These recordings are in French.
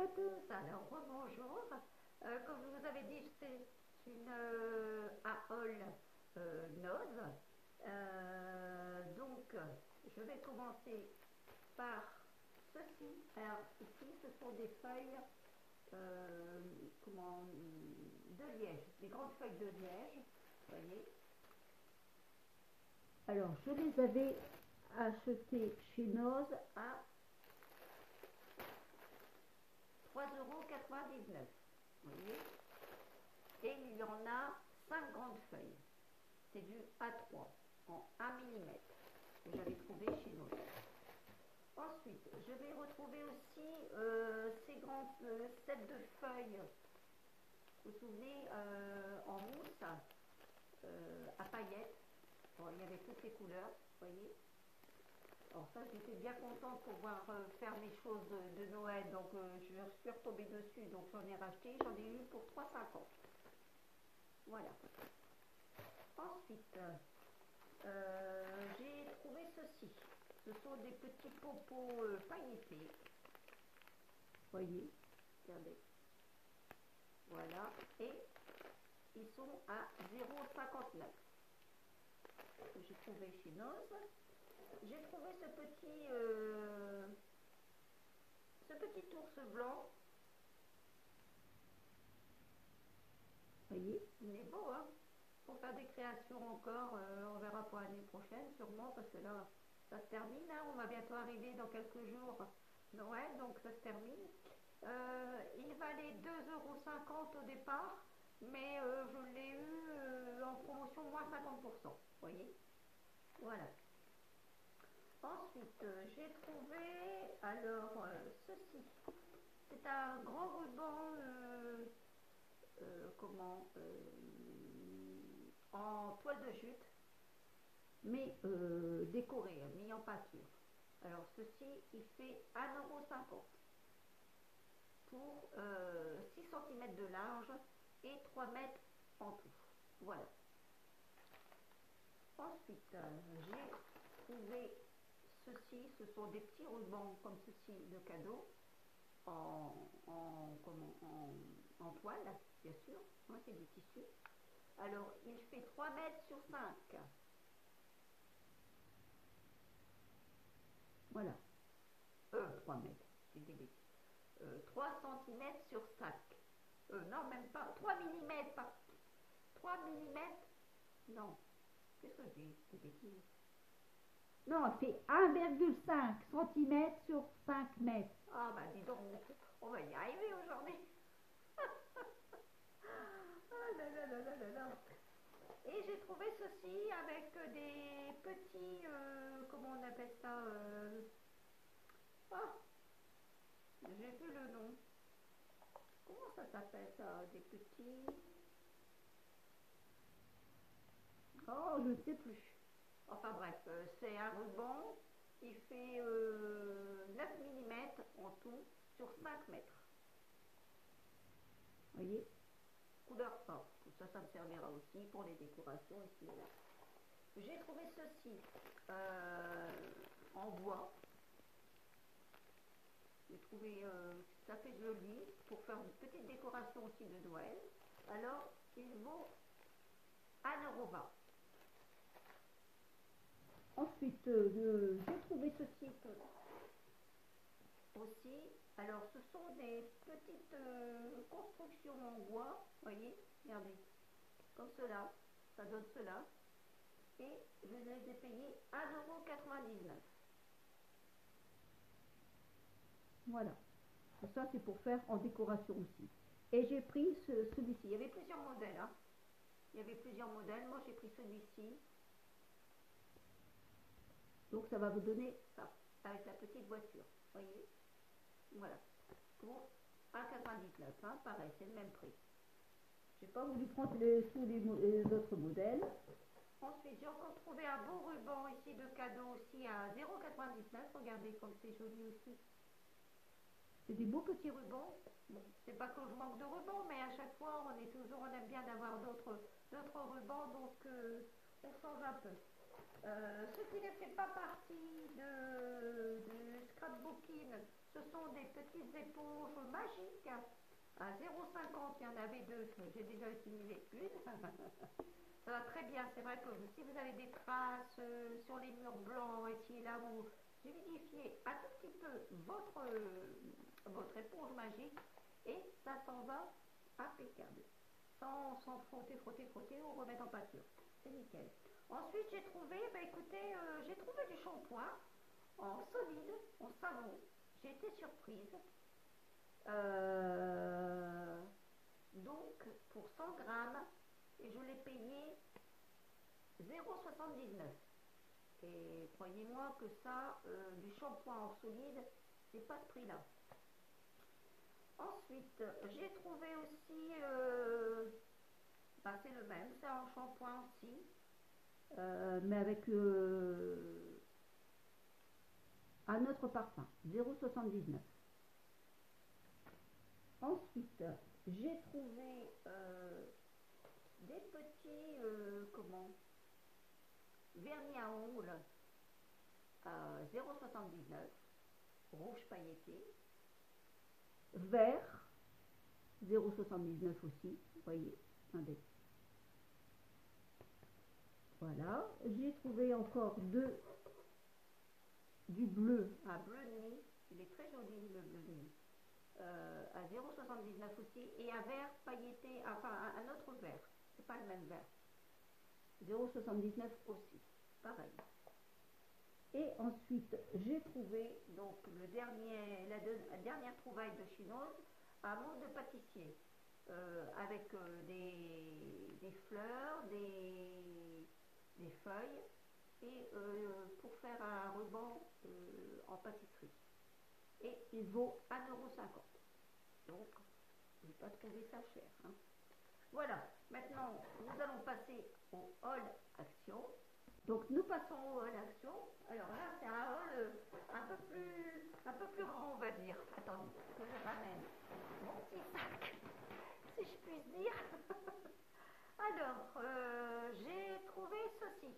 à tous, alors rebonjour. Comme je vous avais dit, c'est une AOL Nose. Donc, je vais commencer par ceci. Alors, ici, ce sont des feuilles de liège, des grandes feuilles de liège. Vous voyez. Alors, je les avais achetées chez Nose à 3,99 €. Vous voyez. Et il y en a 5 grandes feuilles. C'est du A3 en 1 mm que j'avais trouvé chez nous. Ensuite, je vais retrouver aussi ces grands sets de feuilles. Vous vous souvenez, en mousse, à paillettes. Bon, il y avait toutes les couleurs, vous voyez. Alors ça, j'étais bien contente pour pouvoir faire mes choses de Noël, donc je suis retombée dessus, donc j'en ai racheté, j'en ai eu pour 3,50 €. Voilà. Ensuite, j'ai trouvé ceci. Ce sont des petits popos pailletés. Voyez, regardez. Voilà, et ils sont à 0,59 €. J'ai trouvé chez Nose. J'ai trouvé ce petit ours blanc. Voyez, il est beau, hein. Pour faire des créations encore, on verra pour l'année prochaine sûrement, parce que là, ça se termine, hein. On va bientôt arriver dans quelques jours Noël, donc ça se termine. Il valait 2,50 € au départ, mais je l'ai eu en promotion moins 50%. Vous voyez, voilà. Ensuite, j'ai trouvé alors ceci. C'est un grand ruban en toile de jute, mais décoré, mis en peinture. Alors ceci, il fait 1,50 € pour 6 cm de large et 3 mètres en tout. Voilà. Ensuite, j'ai trouvé ceci, ce sont des petits rubans comme ceci de cadeau en toile, bien sûr. Moi, c'est du tissu. Alors, il fait 3 mètres sur 5. Voilà. 3 mètres, c'est des bêtises. 3 cm sur 5. Non, même pas. 3 mm, pas. 3 mm. Non. Qu'est-ce que j'ai? Des bêtises. Non, c'est 1,5 cm sur 5 mètres. Ah, bah dis donc, on va y arriver aujourd'hui. Ah là là là là là là. Et j'ai trouvé ceci avec des petits, comment on appelle ça, ah, j'ai vu le nom. Comment ça s'appelle ça? Des petits... Oh, je ne sais plus. Enfin bref, c'est un ruban. Il fait 9 mm en tout sur 5 mètres. Vous voyez? Couleur or. Tout ça, ça me servira aussi pour les décorations ici et là. J'ai trouvé ceci en bois. J'ai trouvé ça fait joli pour faire une petite décoration aussi de Noël. Alors, il vaut 1,20 €. Ensuite, j'ai trouvé ceci aussi. Alors, ce sont des petites constructions en bois. Voyez, regardez, comme cela. Ça donne cela. Et je les ai payés 1,99 €. Voilà. Ça, c'est pour faire en décoration aussi. Et j'ai pris celui-ci. Il y avait plusieurs modèles. Hein. Il y avait plusieurs modèles. Moi, j'ai pris celui-ci. Donc, ça va vous donner ça, avec la petite voiture. Voyez. Voilà. Pour 1,99 €. Hein. Pareil, c'est le même prix. J'ai pas voulu prendre tous les autres modèles. Ensuite, j'ai encore trouvé un beau ruban ici de cadeau aussi à 0,99 €. Regardez comme c'est joli aussi. C'est des beaux petits rubans. Bon, c'est pas que je manque de rubans, mais à chaque fois, on aime bien d'avoir d'autres rubans, donc on change un peu. Ce qui ne fait pas partie de scrapbooking, Ce sont des petites éponges magiques. À 0,50, il y en avait deux. J'ai déjà utilisé une. Ça va très bien. C'est vrai que si vous avez des traces sur les murs blancs, ici et là, vous humidifiez un tout petit peu votre éponge magique et ça s'en va impeccable. Sans frotter ou remettre en pâture. C'est nickel. Ensuite, j'ai trouvé, bah écoutez, j'ai trouvé du shampoing en solide, en savon. J'ai été surprise. Donc, pour 100 grammes, et je l'ai payé 0,79. Et croyez-moi que ça, du shampoing en solide, c'est pas ce prix-là. Ensuite, j'ai trouvé aussi, bah, c'est le même, c'est un shampoing aussi, mais avec un autre parfum, 0,79. Ensuite, j'ai trouvé des petits, vernis à ongles à 0,79, rouge pailleté, vert, 0,79 aussi, vous voyez, attendez. Voilà, j'ai trouvé encore du bleu, un bleu de nuit, il est très joli le bleu de nuit, à 0,79 aussi, et un vert pailleté, enfin un autre vert, c'est pas le même vert, 0,79 aussi, pareil. Et ensuite, j'ai trouvé donc la dernière trouvaille de chinoise, un monde de pâtissier, avec des fleurs, des feuilles, et pour faire un ruban en pâtisserie. Et il vaut 1,50 €. Donc, je n'ai pas trouvé ça cher. Hein. Voilà, maintenant, nous allons passer au haul action. Donc nous passons au hall action. Alors là, c'est un hall un peu plus grand, on va dire. Attendez, que je ramène mon petit sac, si je puis dire. Alors, j'ai trouvé ceci.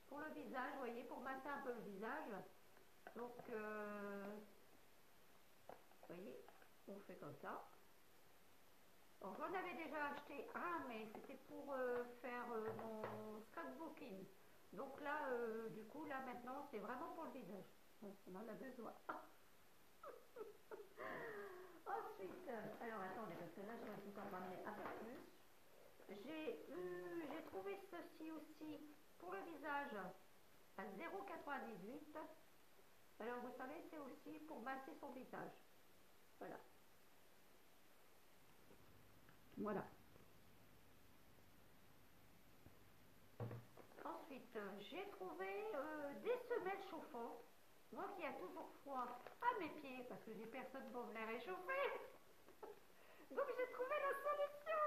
Pour le visage, vous voyez, pour masser un peu le visage. Donc, vous voyez, on fait comme ça. Donc j'en avais déjà acheté un, mais c'était pour faire mon scrapbooking. Donc là, du coup, là maintenant, c'est vraiment pour le visage. Donc, on en a besoin. Ensuite, alors attendez, parce que là, je vais vous en ramener un peu plus. J'ai trouvé ceci aussi pour le visage à 0,98. Alors, vous savez, c'est aussi pour masser son visage. Voilà. Voilà. Ensuite, j'ai trouvé des semelles chauffantes. Moi qui a toujours froid à mes pieds parce que j'ai personne pour me les réchauffer. Donc j'ai trouvé la solution.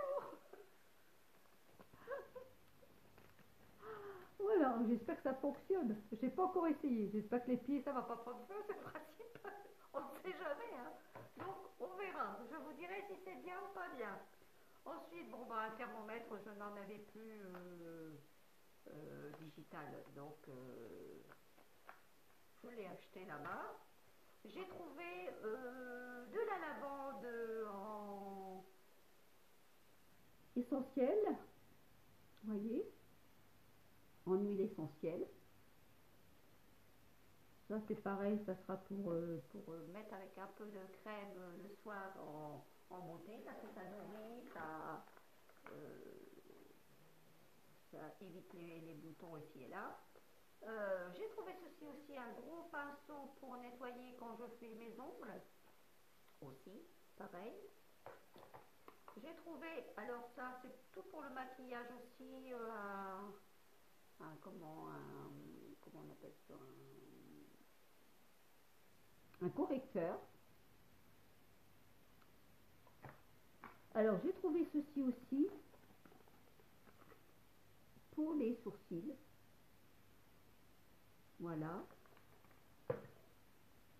Voilà, j'espère que ça fonctionne. J'ai pas encore essayé. J'espère que les pieds ça va pas prendre feu, c'est le principe. On ne sait jamais. Hein. Donc on verra. Je vous dirai si c'est bien ou pas bien. Ensuite, bon bah un thermomètre, je n'en avais plus digital. Donc je l'ai acheté là-bas. J'ai trouvé de la lavande en essentielle, vous voyez, en huile essentielle. Ça c'est pareil, ça sera pour mettre avec un peu de crème le soir en beauté, parce que ça nourrit, ça évite les boutons ici et là. J'ai trouvé ceci aussi, un gros pinceau pour nettoyer quand je fais mes ongles. Aussi, pareil. J'ai trouvé, alors ça c'est tout pour le maquillage aussi, comment on appelle ça, un correcteur. Alors j'ai trouvé ceci aussi pour les sourcils. Voilà.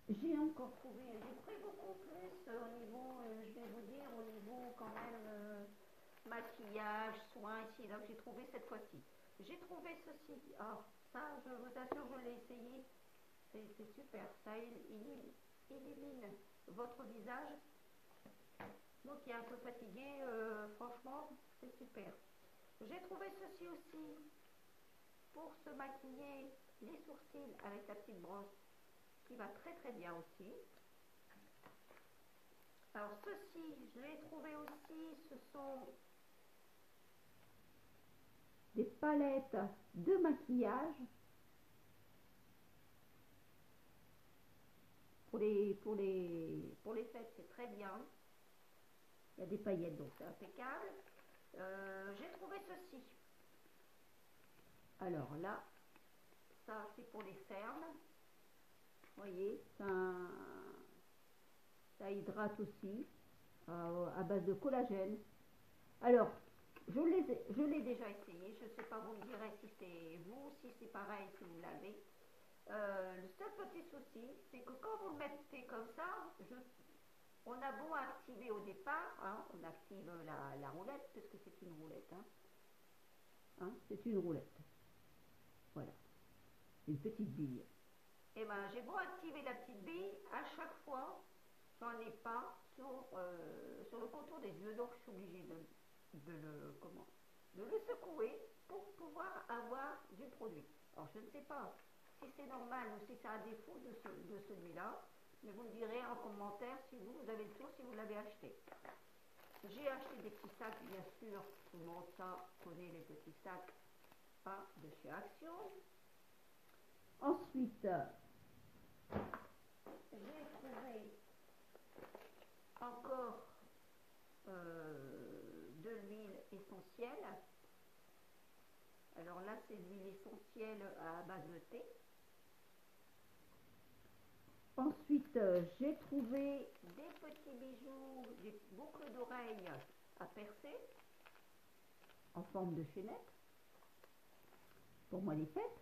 J'ai encore trouvé, j'ai pris beaucoup plus au niveau, je vais vous dire, au niveau quand même maquillage, soins ici, là j'ai trouvé cette fois-ci. J'ai trouvé ceci, alors ça je vous assure, je l'ai essayé, c'est super. Ça élimine votre visage. Donc, qui est un peu fatigué, franchement, c'est super. J'ai trouvé ceci aussi pour se maquiller les sourcils avec la petite brosse qui va très très bien aussi. Alors ceci, je l'ai trouvé aussi, ce sont des palettes de maquillage pour les fêtes, c'est très bien. Il y a des paillettes, donc c'est impeccable. J'ai trouvé ceci. Alors là, ça c'est pour les cernes. Vous voyez, ça hydrate aussi à base de collagène. Alors, je l'ai déjà essayé. Je ne sais pas, vous me direz si c'est vous, si c'est pareil, si vous l'avez. Le seul petit souci, c'est que quand vous le mettez comme ça, on a beau activer au départ, hein, on active la roulette, puisque c'est une roulette. Hein, c'est une roulette. Voilà, une petite bille. Et ben j'ai beau activer la petite bille, à chaque fois, j'en ai pas sur le contour des yeux, donc je suis obligée de le secouer pour pouvoir avoir du produit. Alors je ne sais pas si c'est normal ou si c'est un défaut de celui-là, mais vous me direz en commentaire si vous avez le tour, si vous l'avez acheté. J'ai acheté des petits sacs, bien sûr, tout le monde ça connaît les petits sacs de chez Action. Ensuite, j'ai trouvé encore de l'huile essentielle. Alors là, c'est de l'huile essentielle à base de thé. Ensuite, j'ai trouvé des petits bijoux, des boucles d'oreilles à percer en forme de chaînette pour moi les fêtes.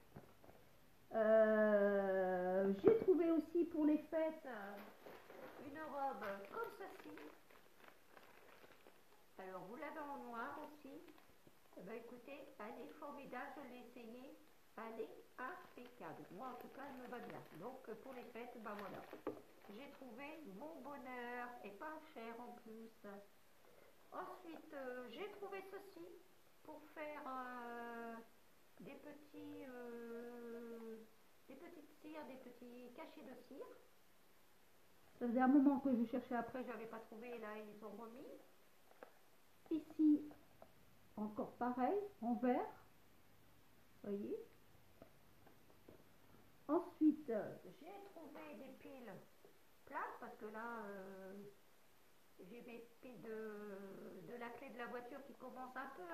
J'ai trouvé aussi pour les fêtes une robe comme ceci. Alors vous l'avez en noir aussi. Eh ben, écoutez, elle est formidable, je l'ai essayée. Elle est impeccable. Moi en tout cas, elle me va bien. Donc pour les fêtes, ben voilà. J'ai trouvé mon bonheur et pas cher en plus. Ensuite, j'ai trouvé ceci pour faire des petites cires, des petits cachets de cire. Ça faisait un moment que je cherchais après, j'avais pas trouvé, là ils ont remis. Ici, encore pareil, en vert. Voyez. Ensuite, j'ai trouvé des piles plates parce que là, j'ai mes piles de la clé de la voiture qui commencent un peu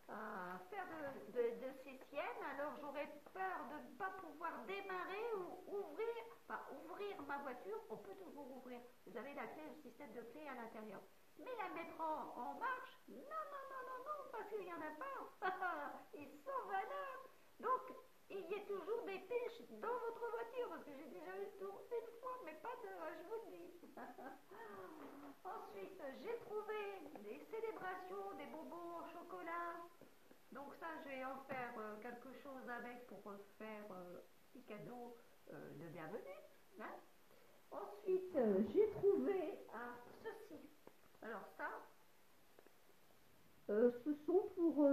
à faire de ces siennes. Alors j'aurais peur de ne pas pouvoir démarrer ou ouvrir ma voiture. On peut toujours ouvrir. Vous avez la clé, le système de clé à l'intérieur. Mais la mettre en marche, non, non, non, non, non, parce qu'il n'y en a pas. Ils sont valables. Donc, il y a toujours des piches dans votre voiture, parce que j'ai déjà eu le tour une fois, mais pas deux, je vous le dis. Ensuite, j'ai trouvé des célébrations, des bonbons au chocolat. Donc ça, je vais en faire quelque chose avec pour faire petit cadeau de bienvenue. Hein. Ensuite, j'ai trouvé ceci. Alors ça, ce sont pour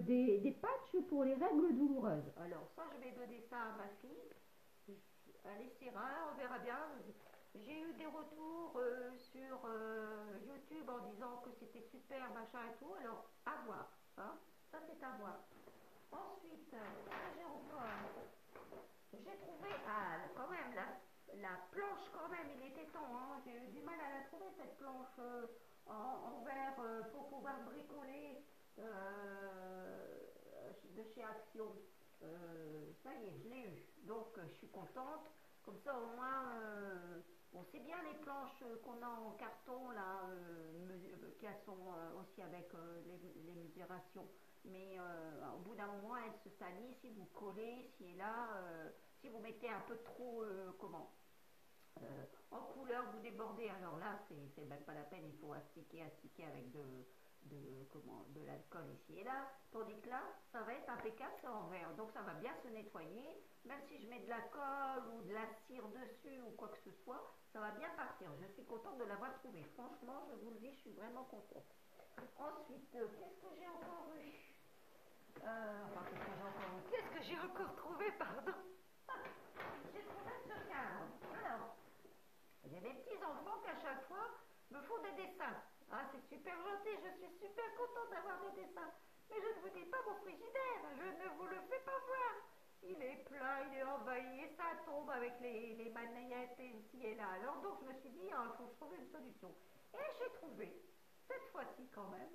des patchs pour les règles douloureuses. Alors ça, je vais donner ça à ma fille. Elle essaiera, on verra bien. J'ai eu des retours sur YouTube en disant que c'était super, machin et tout. Alors, à voir. Hein. Ça, c'est à voir. Ensuite, j'ai encore... J'ai trouvé, quand même, la planche, quand même, il était temps. Hein. J'ai eu du mal à la trouver, cette planche en verre pour pouvoir bricoler de chez Action. Ça y est, je l'ai eu. Donc, je suis contente. Comme ça, au moins, bon, c'est bien les planches qu'on a en carton, là, qui sont aussi avec les mesurations. Mais au bout d'un moment, elles se salissent. Si vous collez, si et là, si vous mettez un peu trop, en couleur, vous débordez. Alors là, c'est même pas la peine. Il faut astiquer avec de l'alcool ici et là, tandis que là, ça va être impeccable, c'est en vert. Donc ça va bien se nettoyer, même si je mets de la colle ou de la cire dessus ou quoi que ce soit, ça va bien partir. Je suis contente de l'avoir trouvé. Franchement, je vous le dis, je suis vraiment contente. Ensuite, qu'est-ce que j'ai encore eu qu'est-ce que j'ai encore trouvé, pardon. J'ai trouvé ce cadre. Alors, j'ai des petits enfants qui à chaque fois me font des dessins. Ah, c'est super gentil, je suis super contente d'avoir des dessins. Mais je ne vous dis pas mon frigidaire, je ne vous le fais pas voir. Il est plein, il est envahi et ça tombe avec les manettes ici et là. Alors donc je me suis dit, il faut trouver une solution. Et j'ai trouvé, cette fois-ci quand même,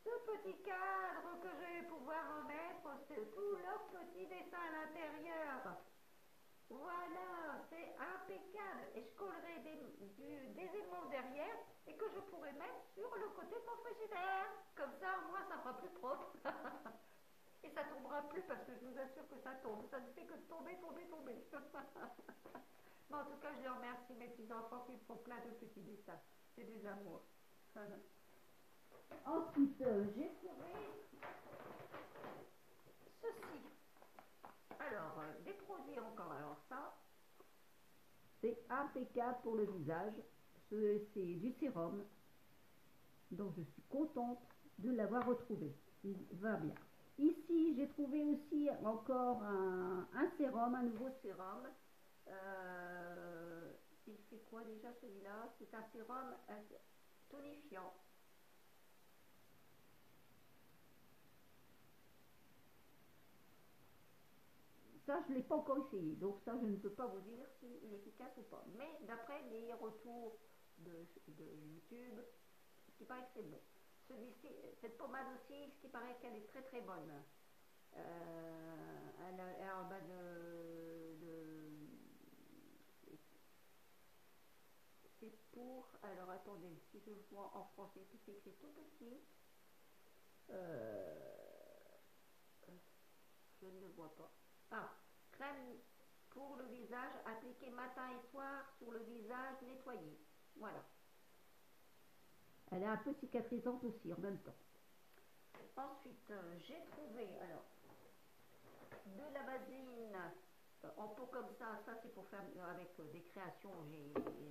ce petit cadre que je vais pouvoir remettre, c'est tout leur petit dessin à l'intérieur. Voilà, c'est impeccable. Et je collerai des aimants derrière et que je pourrai mettre sur le côté de mon frigidaire. Comme ça, au moins, ça fera plus propre. Et ça tombera plus parce que je vous assure que ça tombe. Ça ne fait que tomber, tomber, tomber. Mais en tout cas, je les remercie, mes petits-enfants, qui me font plein de petits dessins. C'est des amours. Ensuite, j'ai trouvé ceci. Alors, des produits encore. Alors ça, c'est impeccable pour le visage. C'est du sérum. Donc, je suis contente de l'avoir retrouvé. Il va bien. Ici, j'ai trouvé aussi encore un sérum, un nouveau sérum. Il fait quoi déjà celui-là? C'est un sérum tonifiant. Ça, je ne l'ai pas encore essayé, donc ça, je ne peux pas vous dire s'il est efficace ou pas. Mais d'après les retours de YouTube, ce qui paraît que c'est bon. Celui-ci, cette pommade aussi, ce qui paraît qu'elle est très très bonne. Elle a un bas c'est pour, alors attendez, si je vois en français, tout c'est écrit tout petit. Je ne le vois pas. Ah, crème pour le visage, appliquée matin et soir sur le visage nettoyé. Voilà. Elle est un peu cicatrisante aussi en même temps. Ensuite, j'ai trouvé alors de la vaseline en pot comme ça. Ça, c'est pour faire avec des créations.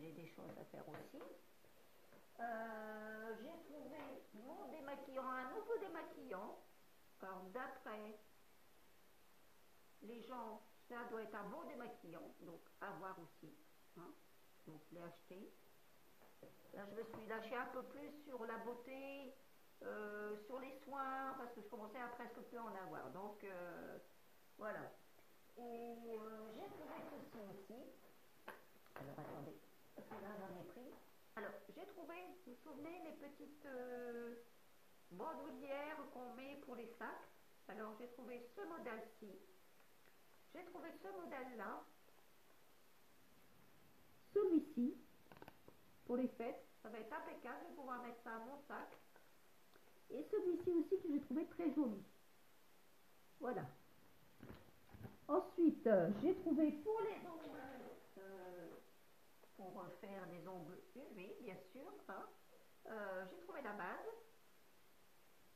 J'ai des choses à faire aussi. J'ai trouvé mon démaquillant, un nouveau démaquillant. Alors, d'après les gens, ça doit être un bon démaquillant, donc à voir aussi. Hein. Donc, je l'ai acheté. Là, je me suis lâchée un peu plus sur la beauté, sur les soins, parce que je commençais à presque plus en avoir. Donc, voilà. Et j'ai trouvé ceci aussi. Alors, attendez, parce que là, j'en ai pris. Alors, j'ai trouvé, vous vous souvenez, les petites bandoulières qu'on met pour les sacs. Alors, j'ai trouvé ce modèle-ci. J'ai trouvé ce modèle-là. Celui-ci, pour les fêtes, ça va être impeccable. Je vais pouvoir mettre ça à mon sac. Et celui-ci aussi que j'ai trouvé très joli. Voilà. Ensuite, j'ai trouvé pour les ongles, pour faire des ongles UV, bien sûr. Hein. J'ai trouvé la base.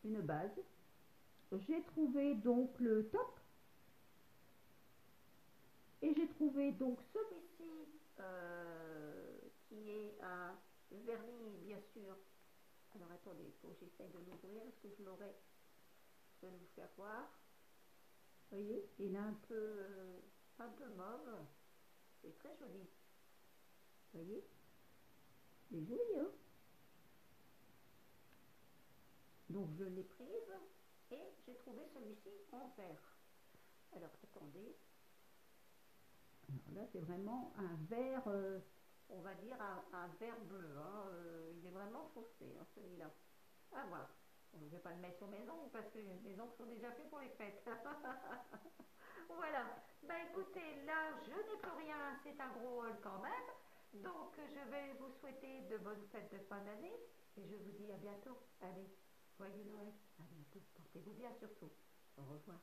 Une base. J'ai trouvé donc le top. Et j'ai trouvé donc celui-ci qui est un vernis, bien sûr. Alors attendez, il faut que j'essaye de l'ouvrir. Est-ce que je l'aurai? Je vais vous faire voir. Vous voyez, il est un peu mauve. C'est très joli. Vous voyez, il est joli, hein? Donc je l'ai prise et j'ai trouvé celui-ci en vert. Alors attendez. Alors là, c'est vraiment un vert, on va dire un vert bleu. Hein. Il est vraiment foncé, hein, celui-là. À voir. Bon, je ne vais pas le mettre sur mes ongles parce que mes ongles sont déjà faits pour les fêtes. Voilà. Bah écoutez, là, je n'ai plus rien. C'est un gros haul quand même. Donc, je vais vous souhaiter de bonnes fêtes de fin d'année. Et je vous dis à bientôt. Allez, joyeux Noël. À bientôt. Portez-vous bien surtout. Au revoir.